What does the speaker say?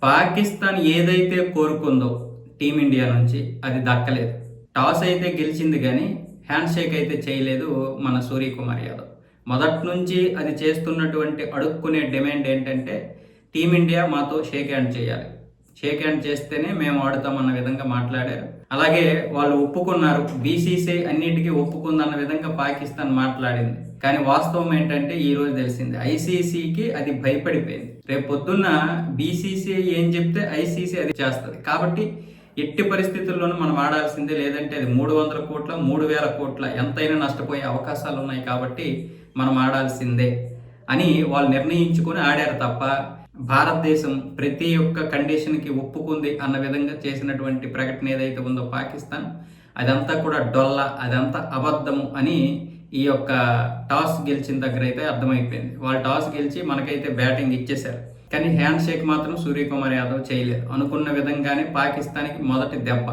పాకిస్తాన్ ఏదైతే కోరుకుందో టీమిండియా నుంచి అది దక్కలేదు. టాస్ అయితే గెలిచింది కానీ హ్యాండ్ షేక్ అయితే చేయలేదు మన సూర్యకుమార్ యాదవ్. మొదటి నుంచి అది చేస్తున్నటువంటి అడుక్కునే డిమాండ్ ఏంటంటే టీమిండియా మాతో షేక్ హ్యాండ్ చేయాలి, షేక్ హ్యాండ్ చేస్తేనే మేము ఆడుతామన్న విధంగా మాట్లాడారు. అలాగే వాళ్ళు ఒప్పుకున్నారు, బీసీసీఐ అన్నిటికీ ఒప్పుకుందన్న విధంగా పాకిస్తాన్ మాట్లాడింది. కానీ వాస్తవం ఏంటంటే ఈ రోజు తెలిసింది, ఐసీసీకి అది భయపడిపోయింది. రేపు పొద్దున్న బీసీసీఐ ఏం చెప్తే ఐసీసీ అది చేస్తుంది. కాబట్టి ఎట్టి పరిస్థితుల్లోనూ మనం ఆడాల్సిందే, లేదంటే అది 300 కోట్ల 3000 కోట్ల ఎంతైనా నష్టపోయే అవకాశాలు ఉన్నాయి. కాబట్టి మనం ఆడాల్సిందే అని వాళ్ళు నిర్ణయించుకొని ఆడారు తప్ప భారతదేశం ప్రతి ఒక్క కండిషన్కి ఒప్పుకుంది అన్న విధంగా చేసినటువంటి ప్రకటన ఏదైతే ఉందో పాకిస్తాన్, అదంతా కూడా డొల్ల, అదంతా అబద్ధము అని ఈ యొక్క టాస్ గెలిచిన దగ్గర అయితే అర్థమైపోయింది. వాళ్ళు టాస్ గెలిచి మనకైతే బ్యాటింగ్ ఇచ్చేశారు. కానీ హ్యాండ్ షేక్ మాత్రం సూర్యకుమార్ యాదవ్ చేయలేదు. అనుకున్న విధంగానే పాకిస్తాన్కి మొదటి దెబ్బ.